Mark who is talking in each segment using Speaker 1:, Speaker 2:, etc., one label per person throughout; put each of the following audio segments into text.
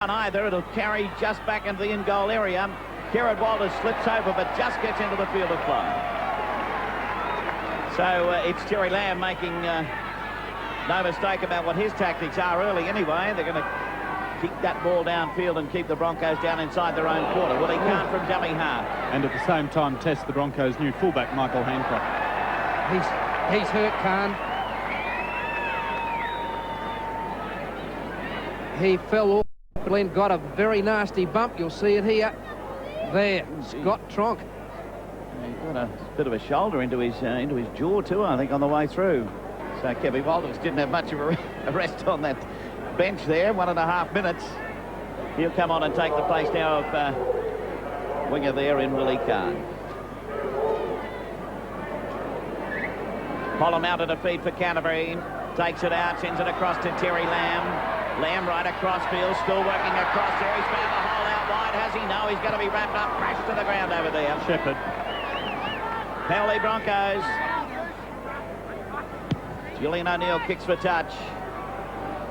Speaker 1: either. It'll carry just back into the in-goal area. Kerrod Walters slips over but just gets into the field of play. So it's Terry Lamb making no mistake about what his tactics are early anyway. They're going to keep that ball downfield and keep the Broncos down inside their own quarter. Willie Carne from dummy half.
Speaker 2: And at the same time test the Broncos' new fullback, Michael Hancock.
Speaker 3: He's hurt, Carne. He fell off. Glenn got a very nasty bump. You'll see it here. There, Scott Tronc.
Speaker 1: He got a bit of a shoulder into his jaw too, I think, on the way through. So Kevin Walters didn't have much of a rest on that bench there. 1.5 minutes. He'll come on and take the place now of winger there in Willie Carne. Polla-Mounter to feed for Canterbury. Takes it out, sends it across to Terry Lamb. Lamb right across field, still working across there. He's found the hole out wide, has he? No, he's going to be wrapped up, crashed to the ground over there.
Speaker 2: Shepherd.
Speaker 1: Penalty Broncos. Julian O'Neill kicks for touch.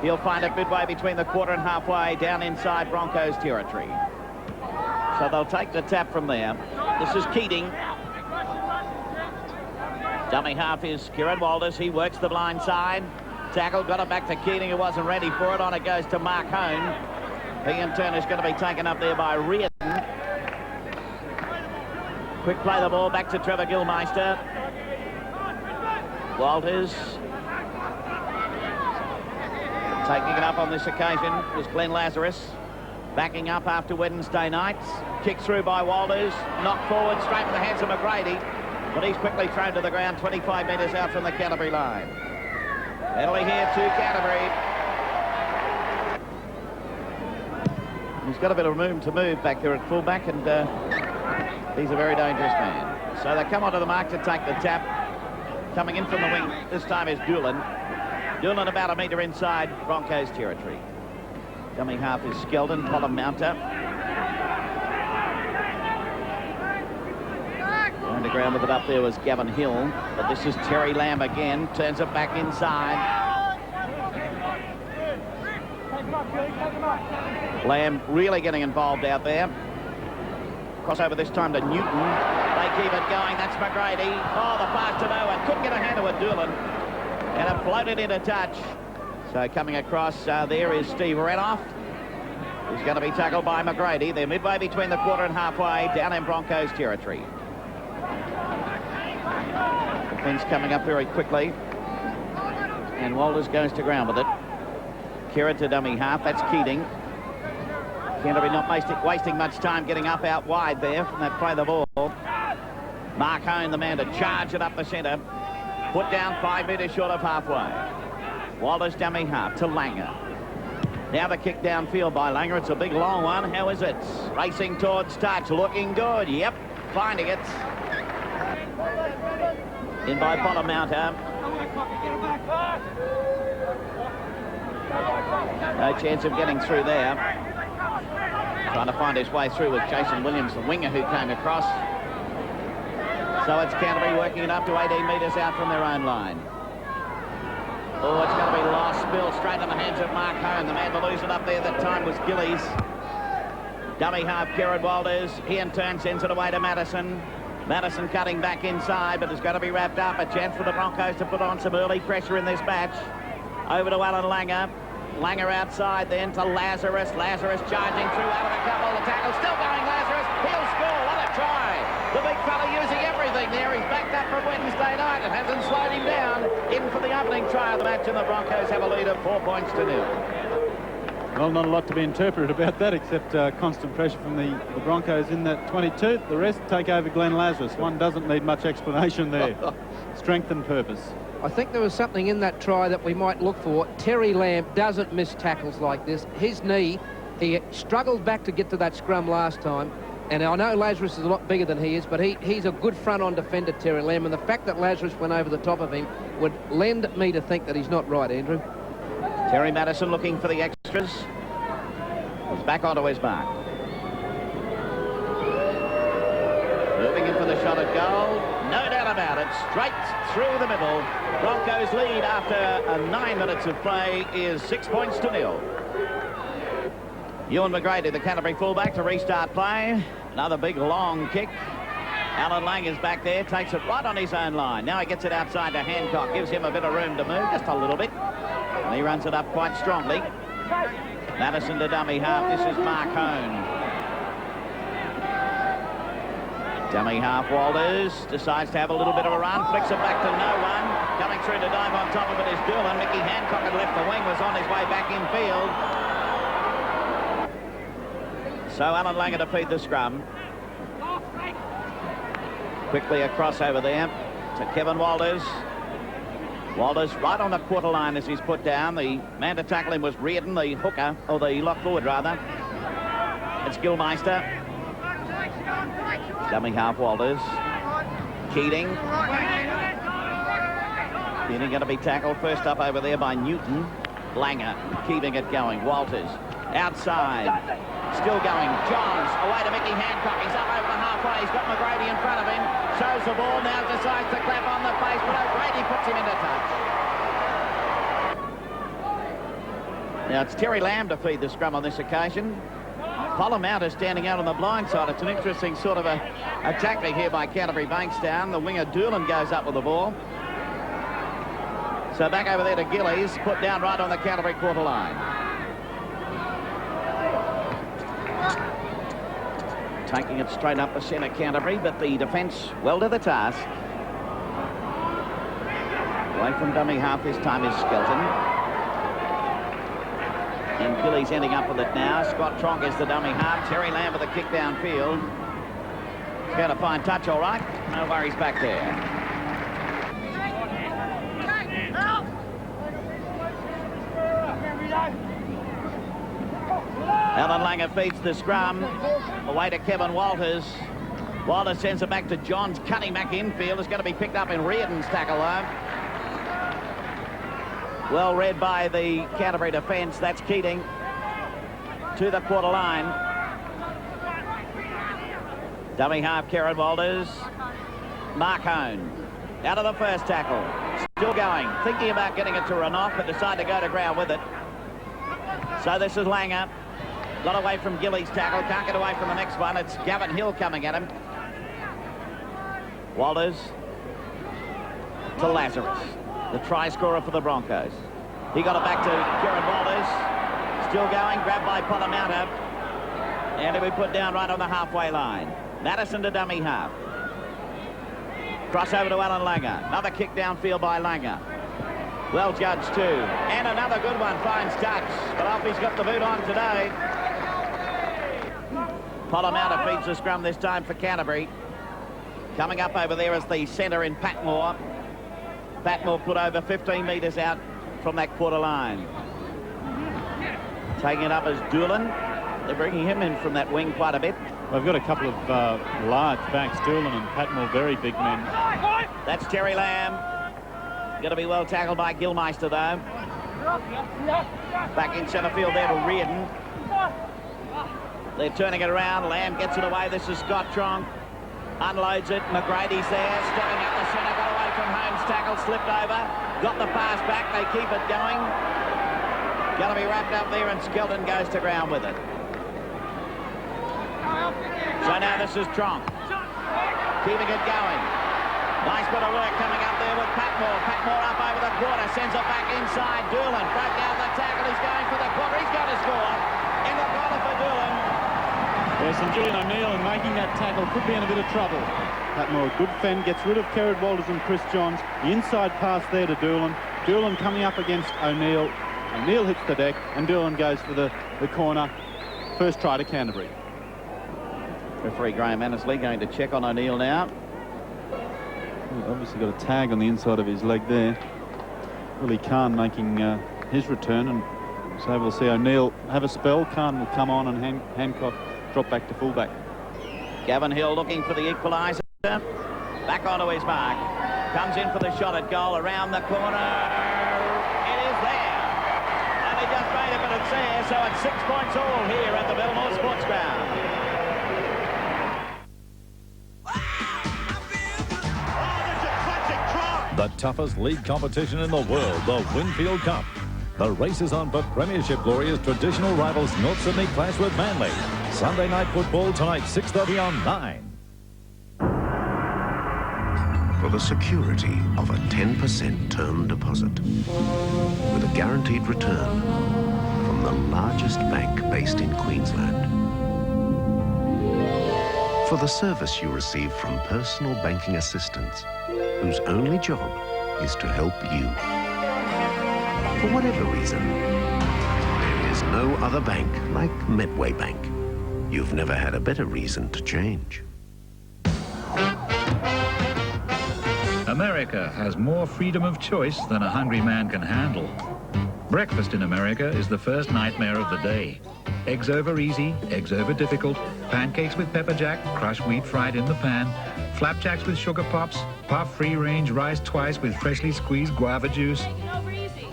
Speaker 1: He'll find it midway between the quarter and halfway, down inside Broncos territory. So they'll take the tap from there. This is Keating. Dummy half is Kerrod Walters. He works the blind side. Tackle, got it back to Keating, who wasn't ready for it. On it goes to Mark Hohn. He in turn is going to be taken up there by Reardon. Quick play the ball back to Trevor Gillmeister. Walters. Taking it up on this occasion was Glenn Lazarus. Backing up after Wednesday night. Kicked through by Walters. Knocked forward straight in the hands of McGrady. But he's quickly thrown to the ground 25 metres out from the Canterbury line. Penalty here to Canterbury. He's got a bit of room to move back there at fullback, and he's a very dangerous man. So they come onto the mark to take the tap. Coming in from the wing this time is Doolan. Doolan about a metre inside Broncos territory. Dummy half is Skelton, Polla-Mounter. Going to ground with it up there was Gavin Hill, but this is Terry Lamb again. Turns it back inside. Lamb really getting involved out there. Crossover this time to Newton. They keep it going. That's McGrady. Oh, the pass to nowhere. Couldn't get a handle with Doolan. And it floated into touch. So coming across there is Steve Renouf. He's going to be tackled by McGrady. They're midway between the quarter and halfway down in Broncos territory. Things coming up very quickly. And Walters goes to ground with it. Kerrod to dummy half. That's Keating. Canterbury not wasting much time getting up out wide there from that play the ball. Mark Hohn, the man to charge it up the centre. Put down 5 metres short of halfway. Walters dummy half to Langer. Now the kick downfield by Langer. It's a big long one. How is it? Racing towards touch. Looking good. Yep. Finding it. In by Polla-Mounter. No chance of getting through there. Trying to find his way through with Jason Williams, the winger who came across. So it's Canterbury working it up to 18 metres out from their own line. Oh, it's going to be lost. Bill straight in the hands of Mark Hohn. The man to lose it up there that time was Gillies. Dummy half Kerrod Walters. He in turn sends it away to Matterson. Matterson cutting back inside, but it's going to be wrapped up. A chance for the Broncos to put on some early pressure in this match. Over to Alan Langer. Langer outside then to Lazarus. Lazarus charging through out of a couple of the tackles. Still going Lazarus. He'll score. What a try. The big fella using everything there. He's backed up from Wednesday night. It hasn't slowed him down. In for the opening try of the match, and the Broncos have a lead of 4 points to 0.
Speaker 2: Well, not a lot to be interpreted about that, except constant pressure from the Broncos in that 22. The rest take over Glenn Lazarus. One doesn't need much explanation there. Strength and purpose.
Speaker 3: I think there was something in that try that we might look for. Terry Lamb doesn't miss tackles like this. His knee, he struggled back to get to that scrum last time. And I know Lazarus is a lot bigger than he is, but he's a good front-on defender, Terry Lamb. And the fact that Lazarus went over the top of him would lend me to think that he's not right, Andrew.
Speaker 1: Terry Matterson looking for the extras. He's back onto his mark. Moving in for the shot at goal. No doubt about it. Straight through the middle. Broncos lead after 9 minutes of play is 6 points to 0. Ewan McGrady, the Canterbury fullback, to restart play. Another big long kick. Alan Lang is back there, takes it right on his own line. Now he gets it outside to Hancock, gives him a bit of room to move, just a little bit. And he runs it up quite strongly. Matterson to dummy half. This is Mark Hohn. Dummy half Walters decides to have a little bit of a run, flicks it back to no one. Coming through to dive on top of it is Doolan. Mickey Hancock had left the wing, was on his way back infield. So Alan Langer to feed the scrum. Quickly across over there to Kevin Walters. Walters right on the quarter line as he's put down. The man to tackle him was Reardon, the hooker, or the lock forward rather. It's Gillmeister. Dummy half Walters. Keating. Keating going to be tackled first up over there by Newton. Langer keeping it going. Walters outside. Still going. Johns away to Mickey Hancock. He's up over the halfway. He's got McGrady in front of him. Shows the ball. Now decides to clap on the face, but McGrady puts him into touch. Now it's Terry Lamb to feed the scrum on this occasion. Polla-Mounter standing out on the blind side. It's an interesting sort of a tactic here by Canterbury-Bankstown. The winger Doolan goes up with the ball. So back over there to Gillies, put down right on the Canterbury quarter line. Taking it straight up the centre, Canterbury, but the defence well to the task. Away from dummy half this time is Skelton. And Gillies ending up with it now. Scott Tronc is the dummy half. Terry Lamb with the kick downfield. He's going to find touch all right. No worries back there. Alan Langer feeds the scrum. Away to Kevin Walters. Walters sends it back to Johns. Cutting back infield. It's going to be picked up in Reardon's tackle though. Well read by the Canterbury defence. That's Keating to the quarter line. Dummy half Kerrod Walters. Mark Hohn out of the first tackle. Still going. Thinking about getting it to Renouf, but decide to go to ground with it. So this is Langer. Got away from Gillies' tackle. Can't get away from the next one. It's Gavin Hill coming at him. Walters to Lazarus, the try scorer for the Broncos. He got it back to Kerrod Walters. Still going. Grabbed by Polla-Mounter. And he'll be put down right on the halfway line. Matterson to dummy half. Cross over to Alan Langer. Another kick downfield by Langer. Well judged too. And another good one. Finds touch. But off he's got the boot on today. Polla-Mounter feeds the scrum this time for Canterbury. Coming up over there is the centre in Patmore. Patmore put over 15 metres out from that quarter line. Taking it up is Doolan. They're bringing him in from that wing quite a bit.
Speaker 2: We've got a couple of large backs, Doolan and Patmore, very big men.
Speaker 1: That's Terry Lamb. Going to be well tackled by Gillmeister though. Back in centre field there to Reardon. They're turning it around. Lamb gets it away. This is Scott Tronc. Unloads it. McGrady's there. Stepping up the centre. Got away from Hohn's tackle. Slipped over. Got the pass back. They keep it going. Going to be wrapped up there and Skelton goes to ground with it. So now this is Tronc. Keeping it going. Nice bit of work coming up there with Patmore. Patmore up over the quarter. Sends it back inside. Doolan broke down the tackle. He's going for the quarter. He's going to score. In the corner for Doolan.
Speaker 2: Yes, and Julian O'Neill in making that tackle could be in a bit of trouble. Patmore, good fend, gets rid of Kerrod Walters and Chris Johns. The inside pass there to Doolan. Doolan coming up against O'Neill. O'Neill hits the deck and Doolan goes for the corner. First try to Canterbury.
Speaker 1: Referee Graham Annesley going to check on O'Neill now.
Speaker 2: He's obviously got a tag on the inside of his leg there. Willie Carne making his return, and so we'll see O'Neill have a spell. Carne will come on and Hancock drop back to fullback.
Speaker 1: Gavin Hill looking for the equaliser. Back onto his mark. Comes in for the shot at goal around the corner. It is there. And he just made it, but it's there. So it's 6 points all here at the Belmore Sports Ground.
Speaker 4: The toughest league competition in the world, the Winfield Cup. The race is on for Premiership glory as traditional rivals North Sydney clash with Manly. Sunday night football tonight, 6:30 on 9.
Speaker 5: For the security of a 10% term deposit with a guaranteed return from the largest bank based in Queensland. For the service you receive from personal banking assistants whose only job is to help you. For whatever reason, there is no other bank like Medway Bank. You've never had a better reason to change.
Speaker 6: America has more freedom of choice than a hungry man can handle. Breakfast in America is the first nightmare of the day. Eggs over easy, eggs over difficult, pancakes with pepper jack, crushed wheat fried in the pan, flapjacks with sugar pops, puff free-range rice twice with freshly squeezed guava juice.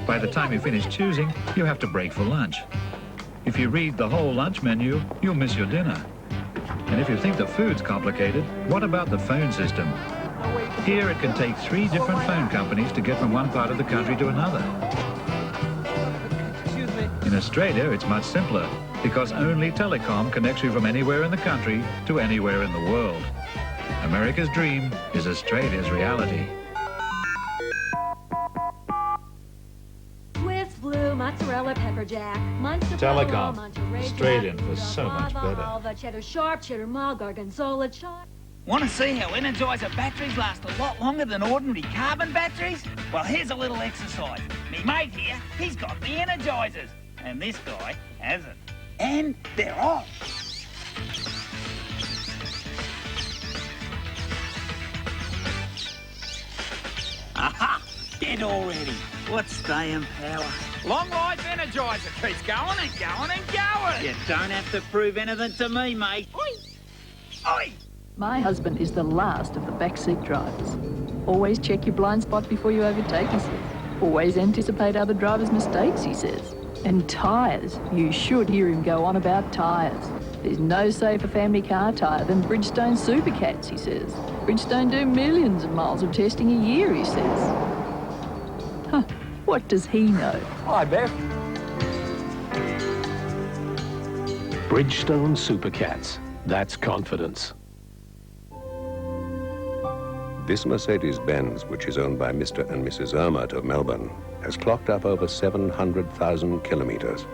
Speaker 6: By the time you finish choosing, you have to break for lunch. If you read the whole lunch menu, you'll miss your dinner. And if you think the food's complicated, what about the phone system? Here it can take 3 different phone companies to get from one part of the country to another. In Australia, it's much simpler because only Telecom connects you from anywhere in the country to anywhere in the world. America's dream is Australia's reality.
Speaker 7: Swiss blue mozzarella pepper jack.
Speaker 6: Telecom, Australian for so much better.
Speaker 7: Alva, cheddar sharp, cheddar mild, gorgonzola sharp.
Speaker 8: Want to see how Energizer batteries last a lot longer than ordinary carbon batteries? Well, here's a little exercise. Me mate here, he's got the Energizers, and this guy hasn't. And they're on. Aha! Dead already. What's staying power? Long life Energizer keeps going and going and going. You don't have to prove anything to me, mate. Oi! Oi!
Speaker 9: My husband is the last of the backseat drivers. Always check your blind spot before you overtake, he says. Always anticipate other drivers' mistakes, he says. And tyres. You should hear him go on about tyres. There's no safer family car tyre than Bridgestone Supercats, he says. Bridgestone do millions of miles of testing a year, he says. Huh, what does he know?
Speaker 10: Hi, Beth. Bridgestone Supercats. That's confidence.
Speaker 5: This Mercedes-Benz, which is owned by Mr. and Mrs. Ermert of Melbourne, has clocked up over 700,000 kilometres.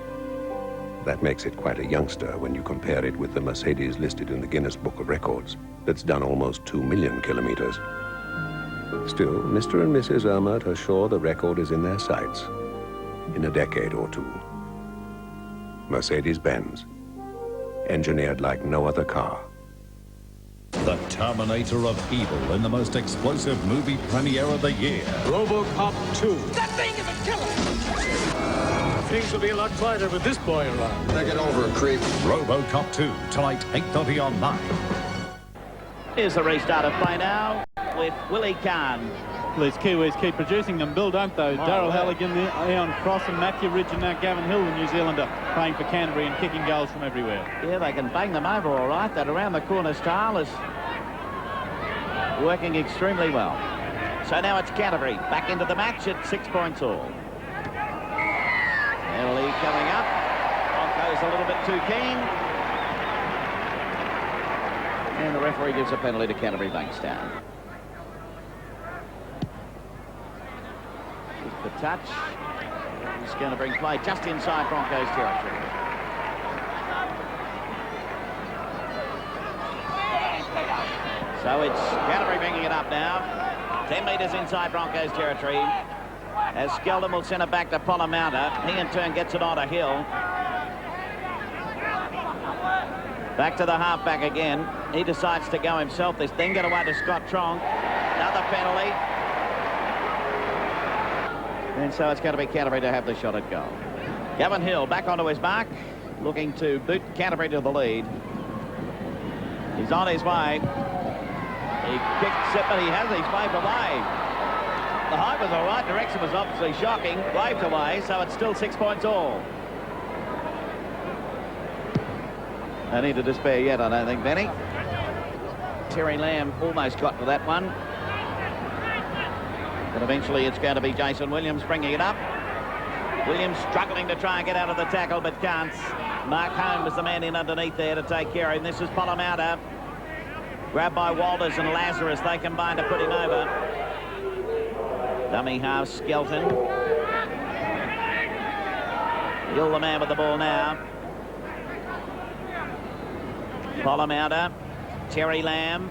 Speaker 5: That makes it quite a youngster when you compare it with the Mercedes listed in the Guinness Book of Records that's done almost 2 million kilometres. Still, Mr. and Mrs. Ermert are sure the record is in their sights in a decade or two. Mercedes-Benz, engineered like no other car.
Speaker 4: The Terminator of evil in the most explosive movie premiere of the year.
Speaker 10: RoboCop 2.
Speaker 8: That thing is a killer!
Speaker 10: Things will be a lot quieter with this boy around.
Speaker 11: Take it over, creep.
Speaker 4: RoboCop 2, tonight, 8:30 on 9.
Speaker 1: Here's the restart of play now with Willie Carne.
Speaker 2: These Kiwis keep producing them. Bill Dunk, though. Daryl Halligan, Ian Cross and Matthew Ridge, and now Gavin Hill, the New Zealander, playing for Canterbury and kicking goals from everywhere.
Speaker 1: Yeah, they can bang them over all right. That around the corner style is working extremely well. So now it's Canterbury back into the match at 6 points all. Penalty coming up. Broncos a little bit too keen. And the referee gives a penalty to Canterbury-Bankstown. The touch. He's going to bring play just inside Broncos territory. So it's Canterbury bringing it up now. 10 metres inside Broncos territory. As Skelton will send it back to Polla-Mounter. He in turn gets it on to Hill. Back to the halfback again. He decides to go himself. This then get away to Scott Tronc. Another penalty. And so it's going to be Canterbury to have the shot at goal. Gavin Hill back onto his mark, looking to boot Canterbury to the lead. He's on his way. He kicks it, but he has his waved away. The height was all right. Direction was obviously shocking. Waved away, so it's still 6 points all. No need to despair yet, I don't think, Benny. Terry Lamb almost got to that one. But eventually it's going to be Jason Williams bringing it up. Williams struggling to try and get out of the tackle, but can't. Mark Hohn was the man in underneath there to take care of him. This is Polla-Mounter. Grabbed by Walters and Lazarus. They combine to put him over. Dummy half, Skelton. Gill the man with the ball now. Polla-Mounter. Terry Lamb.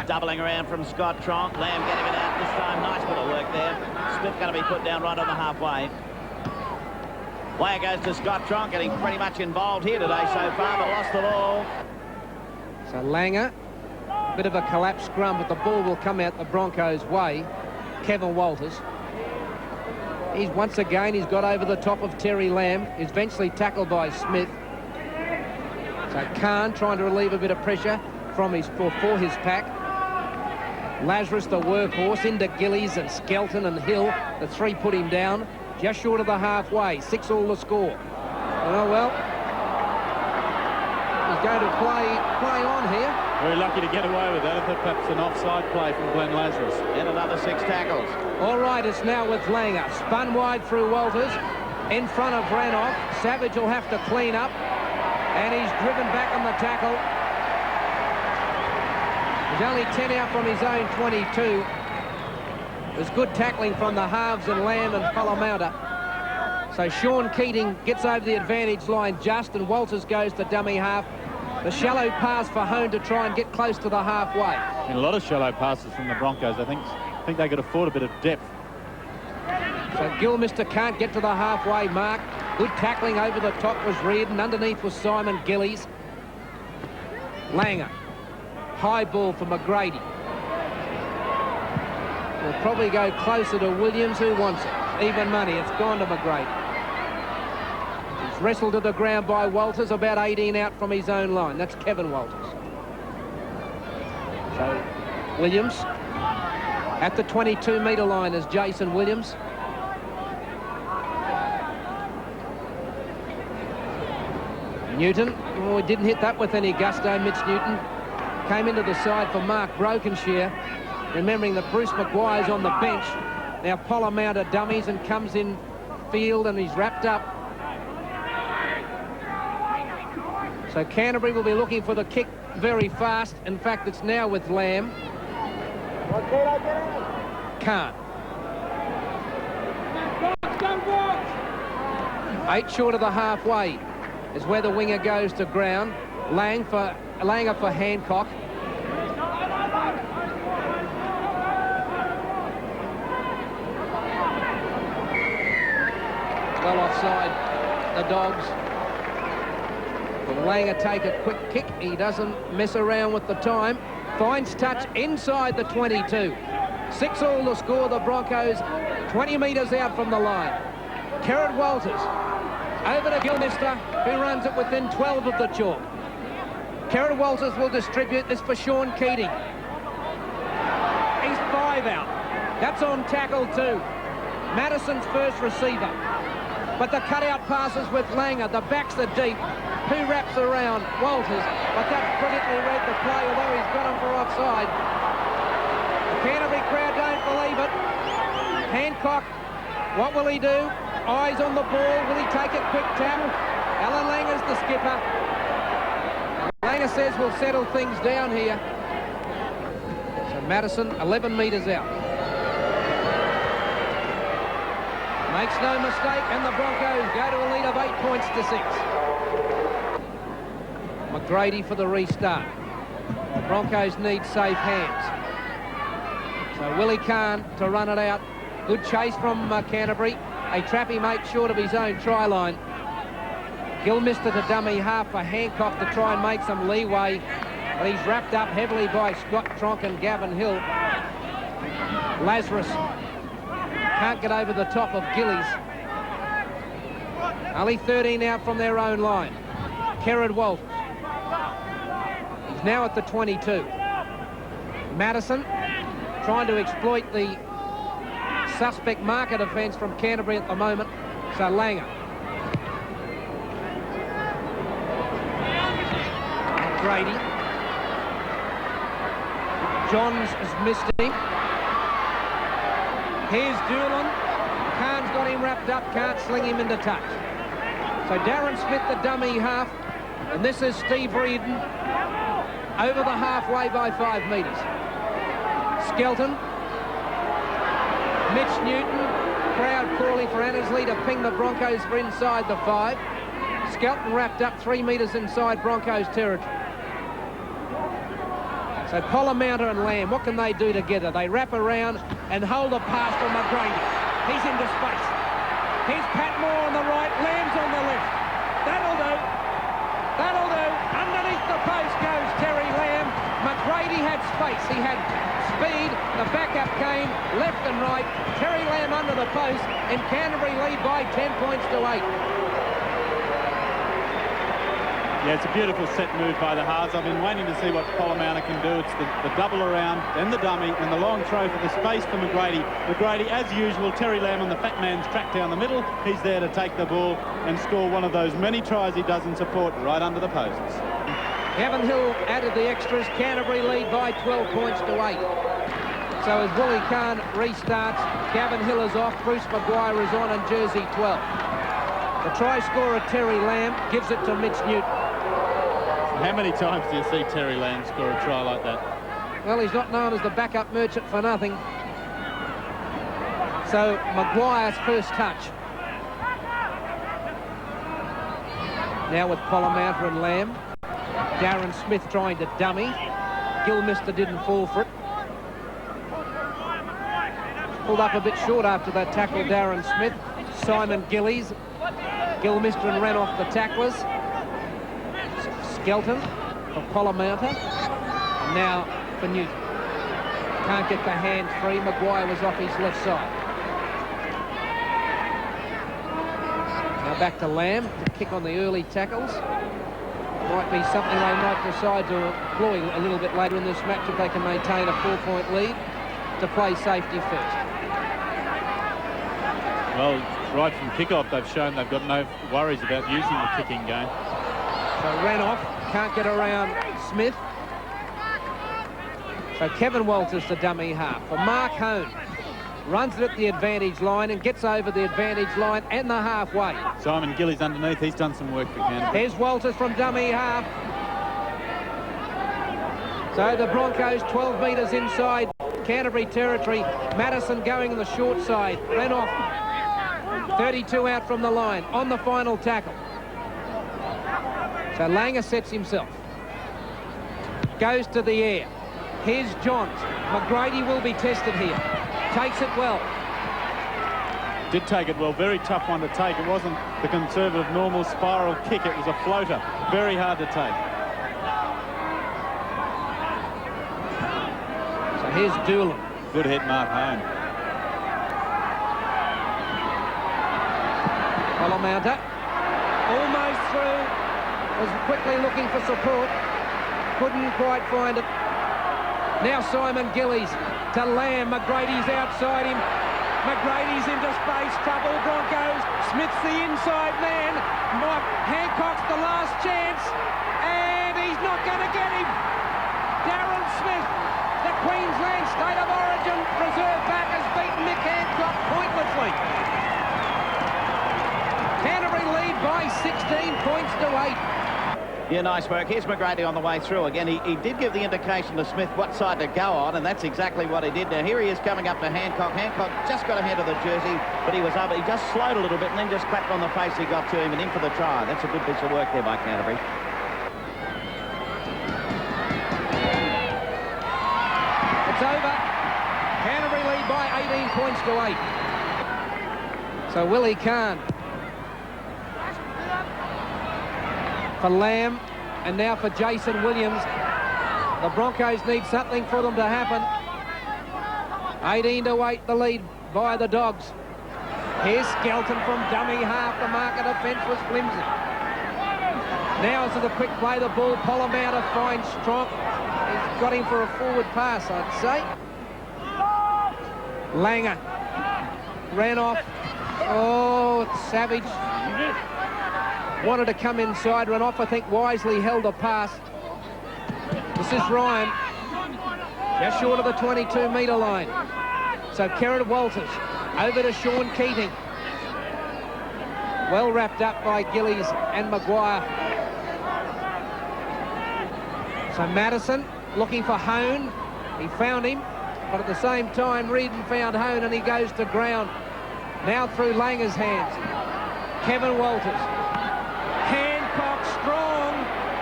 Speaker 1: Doubling around from Scott Tronc. Lamb getting it out this time. Nice bit of work there. Smith going to be put down right on the halfway. Way it goes to Scott Tronc, getting pretty much involved here today so far, but lost the ball.
Speaker 3: So Langer, a bit of a collapsed scrum, but the ball will come out the Broncos' way. Kevin Walters. He's once again, he's got over the top of Terry Lamb. He's eventually tackled by Smith. So Carne trying to relieve a bit of pressure from for his pack. Lazarus, the workhorse, into Gillies and Skelton and Hill. The three put him down, just short of the halfway. 6-all the score. Oh, well, he's going to play on here.
Speaker 2: Very lucky to get away with that. I thought perhaps an offside play from Glenn Lazarus.
Speaker 1: And another 6 tackles.
Speaker 3: All right, it's now with Langer. Spun wide through Walters. In front of Renouf. Savage will have to clean up. And he's driven back on the tackle. He's only 10 out from his own 22. There's good tackling from the halves and Lamb and Polla-Mounter. So Sean Keating gets over the advantage line just, and Walters goes to dummy half. The shallow pass for Hohn to try and get close to the halfway.
Speaker 2: And a lot of shallow passes from the Broncos. I think they could afford a bit of depth.
Speaker 3: So Gilmeister can't get to the halfway mark. Good tackling over the top was Reardon. Underneath was Simon Gillies. Langer. High ball for McGrady. Will probably go closer to Williams, who wants it. Even money. It's gone to McGrady. He's wrestled to the ground by Walters, about 18 out from his own line. That's Kevin Walters. So Williams at the 22-metre line is Jason Williams. Newton, oh, he didn't hit that with any gusto. Mitch Newton came into the side for Mark Brokenshire, remembering that Bruce McGuire's on the bench. Now Polla-Mounter dummies and comes in field, and he's wrapped up. So Canterbury will be looking for the kick very fast. In fact, it's now with Lamb. Can't. 8 short of the halfway is where the winger goes to ground. Langer for Hancock. Well offside, the Dogs. Will Langer take a quick kick? He doesn't mess around with the time. Finds touch inside the 22. 6-all the score, the Broncos 20 metres out from the line. Kerrod Walters over to Gillmeister, who runs it within 12 of the chalk. Kerrod Walters will distribute this for Sean Keating. He's 5 out. That's on tackle 2. Matterson's first receiver. But the cutout passes with Langer. The backs are deep. Who wraps around? Walters. But that's brilliantly read the play, although he's got him for offside. The Canterbury crowd don't believe it. Hancock, what will he do? Eyes on the ball. Will he take a quick tap? Alan Langer's the skipper. Langer says we'll settle things down here. So Matterson, 11 metres out. Makes no mistake, and the Broncos go to a lead of 8 points to 6. McGrady for the restart. The Broncos need safe hands. So Willie Carne to run it out. Good chase from Canterbury. A trappy mate short of his own try line. Gilmeister to dummy half for Hancock to try and make some leeway. But he's wrapped up heavily by Scott Tronc and Gavin Hill. Lazarus can't get over the top of Gillies. Only 13 out from their own line. Kerrod Walters. He's now at the 22. Matterson trying to exploit the suspect marker defence from Canterbury at the moment. So Langer. Grady. Johns has missed him. Here's Doolan. Carne's got him wrapped up, can't sling him into touch. So Darren Smith, the dummy half, and this is Steve Reardon over the halfway by 5 metres. Skelton, Mitch Newton, crowd calling for Annesley to ping the Broncos for inside the 5. Skelton wrapped up 3 metres inside Broncos territory. So Polla-Mounter and Lamb, what can they do together? They wrap around and hold a pass for McGrady. He's into space. Here's Patmore on the right, Lamb's on the left. That'll do. That'll do. Underneath the post goes Terry Lamb. McGrady had space. He had speed. The backup came left and right. Terry Lamb under the post, and Canterbury lead by 10 points to 8.
Speaker 2: Yeah, it's a beautiful set move by the halves. I've been waiting to see what Polla-Mounter can do. It's the double around, then the dummy, and the long throw for the space for McGrady. McGrady, as usual, Terry Lamb on the fat man's track down the middle. He's there to take the ball and score one of those many tries he does in support right under the posts.
Speaker 3: Gavin Hill added the extras. Canterbury lead by 12 points to 8. So as Willie Carne restarts, Gavin Hill is off, Bruce McGuire is on, and jersey 12. The try scorer, Terry Lamb, gives it to Mitch Newton.
Speaker 2: How many times do you see Terry Lamb score a try like that?
Speaker 3: Well, he's not known as the backup merchant for nothing. So McGuire's first touch. Now with Polla-Mounter and Lamb. Darren Smith trying to dummy. Gillmeister didn't fall for it. Pulled up a bit short after that tackle, Darren Smith. Simon Gillies. Gillmeister and Renouf the tacklers. Skelton for Polla-Mounter. And now for Newton. Can't get the hand free. McGuire was off his left side. Now back to Lamb to kick on the early tackles. Might be something they might decide to employ a little bit later in this match if they can maintain a 4-point lead, to play safety first.
Speaker 2: Well, right from kick-off, they've shown they've got no worries about using the kicking game.
Speaker 3: So Renouf can't get around Smith. So Kevin Walters, the dummy half. For Mark Hohn, runs it at the advantage line and gets over the advantage line and the halfway.
Speaker 2: Simon Gillies underneath, he's done some work for Canterbury.
Speaker 3: Here's Walters from dummy half. So the Broncos 12 metres inside Canterbury territory. Matterson going on the short side. Renouf 32 out from the line on the final tackle. So Langer sets himself. Goes to the air. Here's Johns. McGrady will be tested here. Takes it well.
Speaker 2: Did take it well. Very tough one to take. It wasn't the conservative normal spiral kick. It was a floater. Very hard to take.
Speaker 3: So here's Doolan.
Speaker 2: Good hit, Mark Hohn.
Speaker 3: Polla-Mounter. Almost through. Was quickly looking for support. Couldn't quite find it. Now Simon Gillies to Lamb. McGrady's outside him. McGrady's into space. Trouble, Broncos. Smith's the inside man. Hancock's the last chance. And he's not going to get him. Darren Smith, the Queensland State of Origin reserve back, has beaten Mick Hancock pointlessly. Canterbury lead by 16 points to 8.
Speaker 1: Yeah, nice work. Here's McGrady on the way through again. He did give the indication to Smith what side to go on, and that's exactly what he did. Now here he is coming up to Hancock. Hancock just got ahead of the jersey, but he was over. He just slowed a little bit and then just clapped on the face. He got to him and in for the try. That's a good piece of work there by Canterbury.
Speaker 3: It's over. Canterbury lead by 18 points to 8. So Willie Carne for Lamb, and now for Jason Williams. The Broncos need something for them to happen. 18 to 8 the lead by the Dogs. Here's Skelton from dummy half. The marker defence was flimsy. Now to the quick play, the ball. Polla-Mounter finds Tronc. He's got him for a forward pass, I'd say. Langer ran off. Oh, it's savage. Wanted to come inside, run off. I think wisely held a pass. This is Ryan, just short of the 22-metre line. So Kerrod Walters over to Sean Keating. Well wrapped up by Gillies and McGuire. So Matterson looking for Hohn. He found him, but at the same time, Reardon found Hohn and he goes to ground. Now through Langer's hands. Kevin Walters. Hancock strong,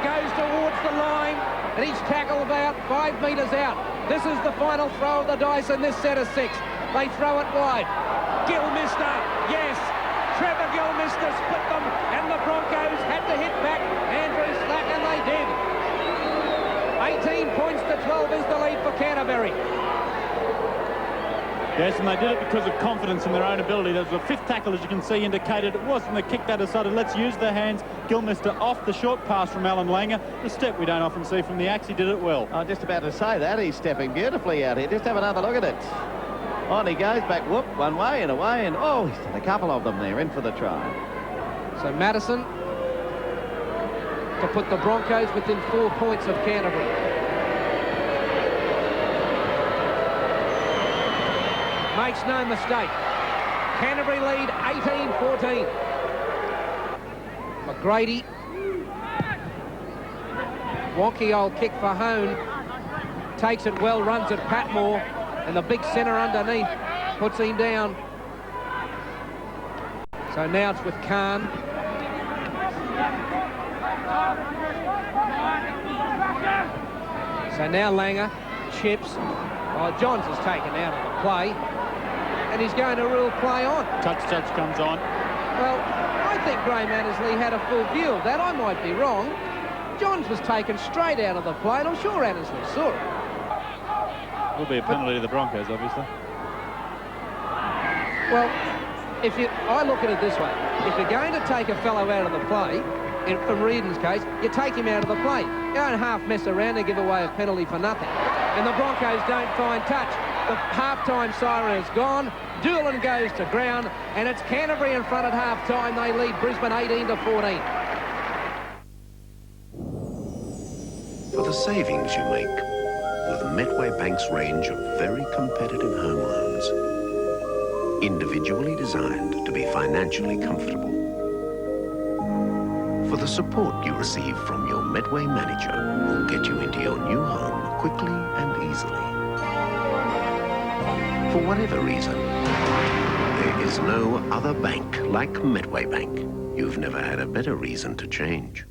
Speaker 3: goes towards the line, and he's tackled about 5 metres out. This is the final throw of the dice in this set of 6. They throw it wide. Gillmeister, yes. Trevor Gillmeister split them, and the Broncos had to hit back Andrew Slack, and they did. 18 points to 12 is the lead for Canterbury.
Speaker 2: Yes, and they did it because of confidence in their own ability. There was a 5th tackle, as you can see, indicated. It wasn't the kick. They decided, let's use the hands. Gillmeister off the short pass from Alan Langer. The step we don't often see from the Axe. He did it well.
Speaker 1: I'm just about to say that. He's stepping beautifully out here. Just have another look at it. On he goes, back whoop, one way and away, and oh, he's done a couple of them there, in for the try.
Speaker 3: So Matterson to put the Broncos within 4 points of Canterbury. Makes no mistake. Canterbury lead 18-14. McGrady. Wonky old kick for Hohn. Takes it well, runs at Patmore. And the big centre underneath puts him down. So now it's with Carne. So now Langer chips. Oh, Johns is taken out of the play. And he's going to rule play on.
Speaker 2: Touch comes on.
Speaker 3: Well, I think Graham Annesley had a full view of that. I might be wrong. Johns was taken straight out of the play, and I'm sure Annesley saw it.
Speaker 2: Will be a penalty to the Broncos, obviously.
Speaker 3: Well, I look at it this way. If you're going to take a fellow out of the play, from Reardon's case, you take him out of the play. You don't half mess around and give away a penalty for nothing. And the Broncos don't find touch. The half-time siren is gone. Doolan goes to ground, and it's Canterbury in front at half-time. They lead Brisbane 18-14.
Speaker 5: For the savings you make with Metway Bank's range of very competitive home loans, individually designed to be financially comfortable. For the support you receive from your Metway manager, who'll get you into your new home quickly and easily. For whatever reason, there is no other bank like Metway Bank. You've never had a better reason to change.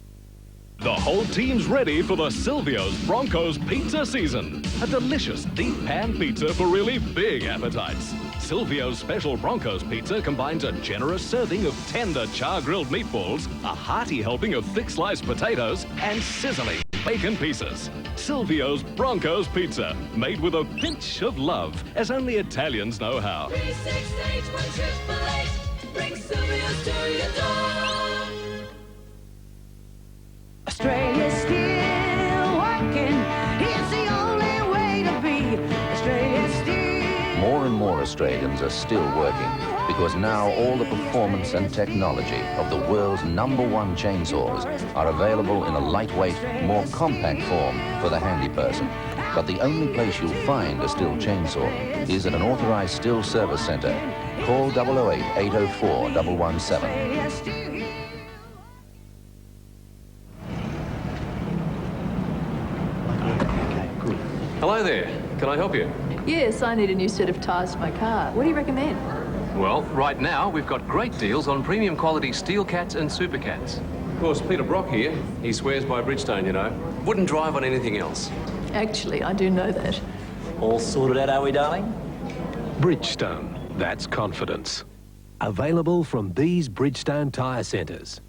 Speaker 11: The whole team's ready for the Silvio's Broncos pizza season. A delicious deep pan pizza for really big appetites. Silvio's special Broncos pizza combines a generous serving of tender char-grilled meatballs, a hearty helping of thick sliced potatoes, and sizzling bacon pieces. Silvio's Broncos pizza, made with a pinch of love, as only Italians know how.
Speaker 12: 368-1888, bring Silvio's to your door. Australia's still working. It's the only way to be. Australia's still...
Speaker 13: More and more Australians are still working because now all the performance and technology of the world's #1 chainsaws are available in a lightweight, more compact form for the handy person. But the only place you'll find a Stihl chainsaw is at an authorised Stihl service centre. Call 008 804 117.
Speaker 10: Hello there. Can I help you?
Speaker 9: Yes, I need a new set of tyres for my car. What do you recommend?
Speaker 10: Well, right now, we've got great deals on premium quality Steel Cats and Super Cats. Of course, Peter Brock here, he swears by Bridgestone, you know. Wouldn't drive on anything else.
Speaker 9: Actually, I do know that.
Speaker 14: All sorted out, are we, darling?
Speaker 10: Bridgestone, that's confidence.
Speaker 15: Available from these Bridgestone tyre centres.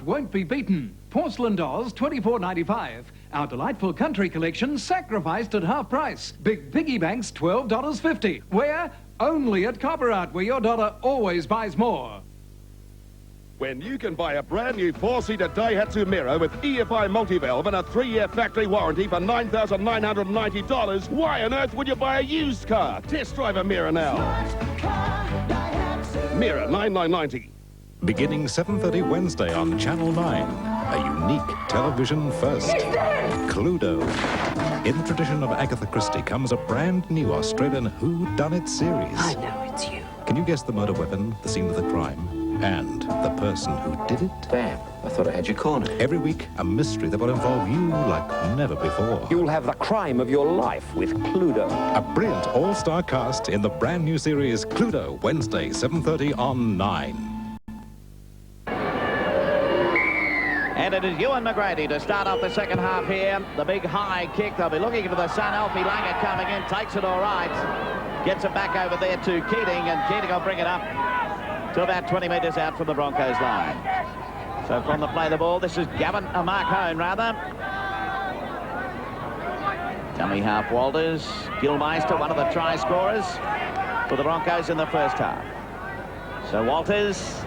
Speaker 16: Won't be beaten. Porcelain dolls, $24.95. Our delightful country collection sacrificed at half price. Big piggy banks, $12.50. Where? Only at Copper Art, where your dollar always buys more.
Speaker 17: When you can buy a brand new 4-seater Daihatsu Miro with EFI multi-valve and a 3-year factory warranty for $9,990, why on earth would you buy a used car? Test drive a Miro now. Miro, $9,990.
Speaker 4: Beginning 7:30 Wednesday on Channel 9. A unique television first. Cluedo. In the tradition of Agatha Christie comes a brand new Australian whodunit series.
Speaker 18: I know it's you.
Speaker 4: Can you guess the murder weapon, the scene of the crime, and the person who did it?
Speaker 18: Damn, I thought I had you cornered.
Speaker 4: Every week, a mystery that will involve you like never before.
Speaker 18: You'll have the crime of your life with Cluedo.
Speaker 4: A brilliant all-star cast in the brand new series Cluedo, Wednesday, 7:30 on 9.
Speaker 1: And it is Ewan McGrady to start off the second half here. The big high kick. They'll be looking into the sun. Alfie Langer coming in, takes it all right. Gets it back over there to Keating, and Keating will bring it up to about 20 metres out from the Broncos line. So from the play the ball, this is Gavin, Mark Hohn rather. Dummy half Walters. Gillmeister, one of the try scorers for the Broncos in the first half. So Walters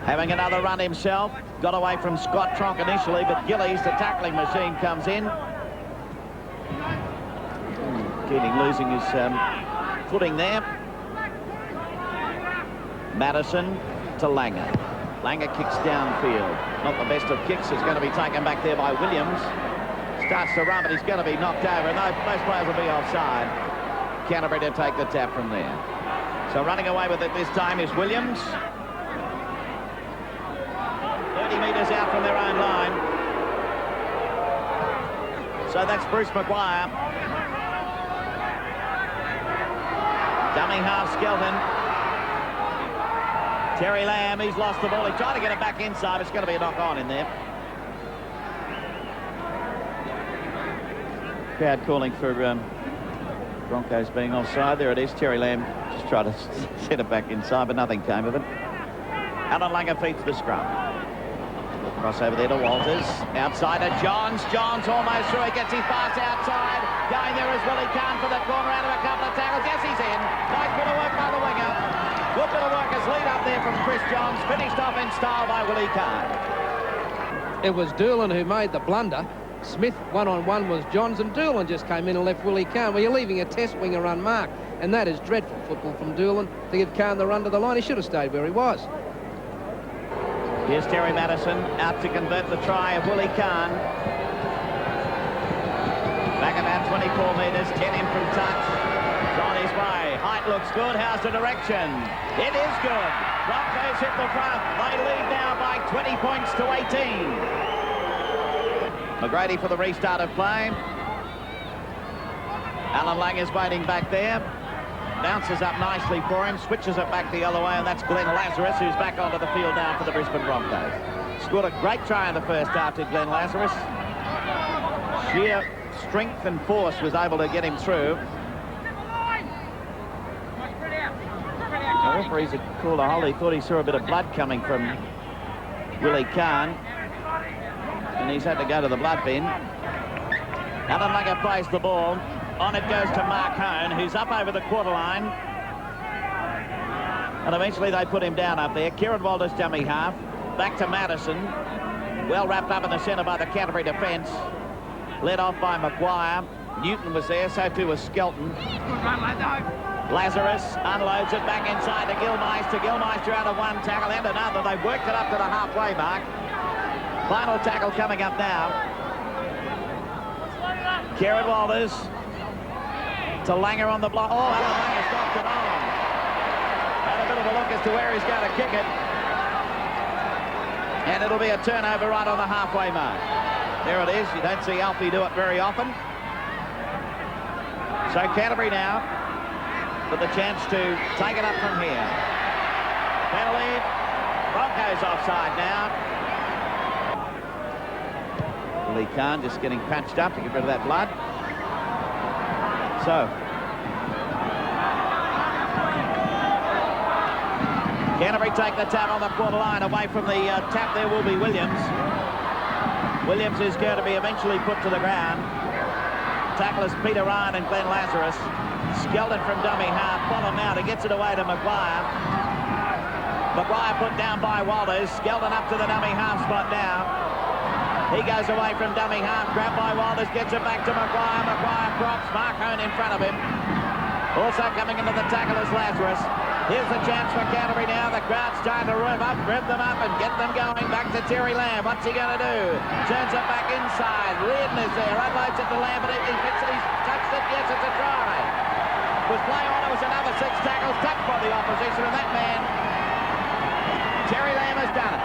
Speaker 1: having another run himself. Got away from Scott Tronc initially, but Gillies, the tackling machine, comes in. Keating losing his footing there. Matterson to Langer. Langer kicks downfield. Not the best of kicks. It's going to be taken back there by Williams. Starts to run, but he's going to be knocked over. And those players will be offside. Canterbury to take the tap from there. So running away with it this time is Williams. 30 metres out from their own line. So that's Bruce McGuire. Dummy half Skelton. Terry Lamb, he's lost the ball. He tried to get it back inside. It's going to be a knock-on in there. Crowd calling for Broncos being offside. There it is. Terry Lamb just tried to set it back inside, but nothing came of it. Alan Langer feeds the scrum. Cross over there to Walters. Outside to Johns. Johns almost through. He gets his pass outside. Going there is Willie Carne for the corner out of a couple of tackles. Yes, he's in. Nice bit of work by the winger. Good bit of work as lead up there from Chris Johns. Finished off in style by Willie Carne.
Speaker 3: It was Doolan who made the blunder. Smith one-on-one was Johns, and Doolan just came in and left Willie Carne. Well, you're leaving a test winger unmarked, and that is dreadful football from Doolan to give Carne the run to the line. He should have stayed where he was.
Speaker 1: Here's Terry Matterson out to convert the try of Willie Carne. Back about 24 metres, 10 in from touch. It's on his way. Height looks good. How's the direction? It is good. Broncos hit the front. They lead now by 20 points to 18. McGrady for the restart of play. Alan Lang is waiting back there. Bounces up nicely for him, switches it back the other way, and that's Glenn Lazarus, who's back onto the field now for the Brisbane Broncos. Scored a great try in the first half to Glenn Lazarus. Sheer strength and force was able to get him through. The referees had called a hold. He thought he saw a bit of blood coming from Willie Carne, and he's had to go to the blood bin. Alan Langer plays the ball. On it goes to Mark Hohn, who's up over the quarter line. And eventually they put him down up there. Kerrod Walters dummy half. Back to Matterson. Well wrapped up in the centre by the Canterbury defence. Led off by McGuire. Newton was there, so too was Skelton. Lazarus unloads it back inside to Gillmeister. Gillmeister out of one tackle and another. They've worked it up to the halfway mark. Final tackle coming up now. Kerrod Walters to Langer on the block. Oh, Alan Langer's knocked it on. Had a bit of a look as to where he's going to kick it. And it'll be a turnover right on the halfway mark. There it is. You don't see Alfie do it very often. So Canterbury now with the chance to take it up from here. Penalty. Broncos offside now. Willie Carne just getting patched up to get rid of that blood. So Canterbury take the tap on the quarter line. Away from the tap there will be Williams. Williams is going to be eventually put to the ground. Tacklers Peter Ryan and Glenn Lazarus. Skelton from dummy half. Polla-Mounter gets it away to McGuire. McGuire put down by Walters. Skelton up to the dummy half spot now. He goes away from dummy half. Grabbed by Walters. Gets it back to McGuire. McGuire props. Hohn in front of him. Also coming into the tackle is Lazarus. Here's the chance for Canterbury now. The crowd's starting to rev them up and get them going. Back to Terry Lamb. What's he going to do? Turns it back inside. Reardon is there. Unloads it to Lamb, but he hits it. He's touched it. Yes, it's a try. With play on, it was another 6 tackles touched by the opposition, and that man, Terry Lamb, has done it.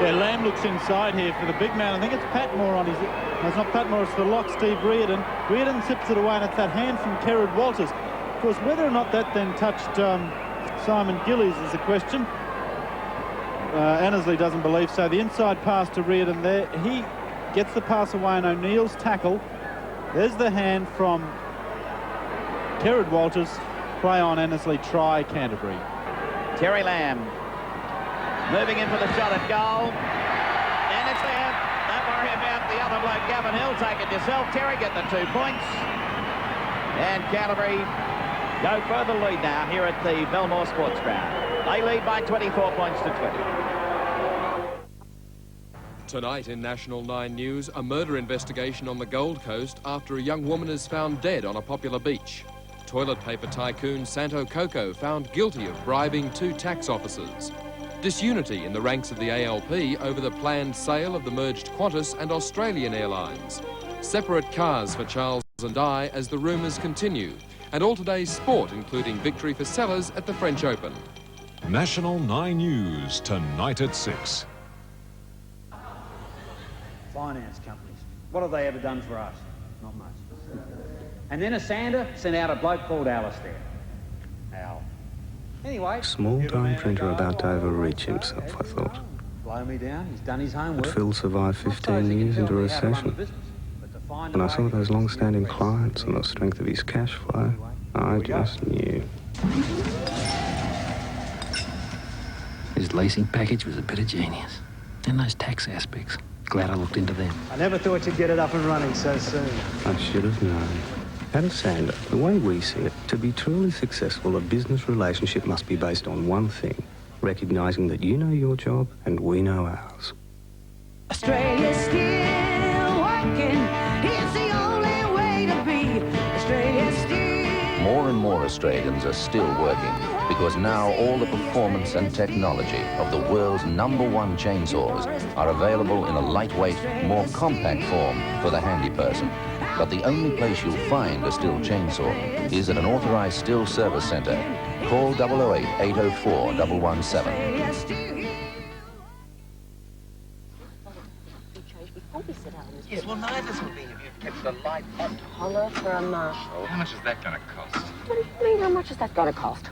Speaker 2: Yeah, Lamb looks inside here for the big man. I think it's Patmore on his... No, it's not Patmore, it's the lock, Steve Reardon. Reardon zips it away, and it's that hand from Kerrod Walters. Of course, whether or not that then touched Simon Gillies is a question. Annesley doesn't believe so. The inside pass to Reardon there. He gets the pass away in O'Neill's tackle. There's the hand from Kerrod Walters. Play on Annesley, try Canterbury.
Speaker 1: Terry Lamb moving in for the shot at goal. And it's there. Don't worry about the other bloke, Gavin. He'll take it yourself. Terry get the 2 points. And Canterbury go further lead now here at the Belmore Sports Ground. They lead by 24 points to 20.
Speaker 10: Tonight in National 9 News, a murder investigation on the Gold Coast after a young woman is found dead on a popular beach. Toilet paper tycoon Santo Coco found guilty of bribing 2 tax officers. Disunity in the ranks of the ALP over the planned sale of the merged Qantas and Australian Airlines. Separate cars for Charles and Di as the rumours continue. And all today's sport, including victory for Sellers at the French Open.
Speaker 4: National 9 News, tonight at 6.
Speaker 19: Finance companies. What have they ever done for us? Not much. And then a sander sent out a bloke called Alistair. Al. Anyway...
Speaker 20: Small-time printer about to overreach himself, I thought.
Speaker 19: Blow me down, he's done his homework.
Speaker 20: But Phil survived 15 years into a recession. When I saw those long-standing clients and the strength of his cash flow, I just knew.
Speaker 21: His leasing package was a bit of genius. And those tax aspects. Glad I looked into them.
Speaker 22: I never thought you'd get it up and running so soon.
Speaker 20: I should have known. At Sander, the way we see it, to be truly successful, a business relationship must be based on one thing, recognising that you know your job and we know ours.
Speaker 12: Australia's still working. It's the only way to be. Australia's still...
Speaker 13: More and more Australians are still working because now all the performance and technology of the world's #1 chainsaws are available in a lightweight, more compact form for the handy person. But the only place you'll find a Stihl chainsaw is at an authorised Stihl service centre. Call 008 804 117.
Speaker 23: Yes, well, neither will be if you've kept the light on.
Speaker 24: Holler for a marshal.
Speaker 23: How much is that going to cost?
Speaker 24: What do you mean, how much is that going to cost?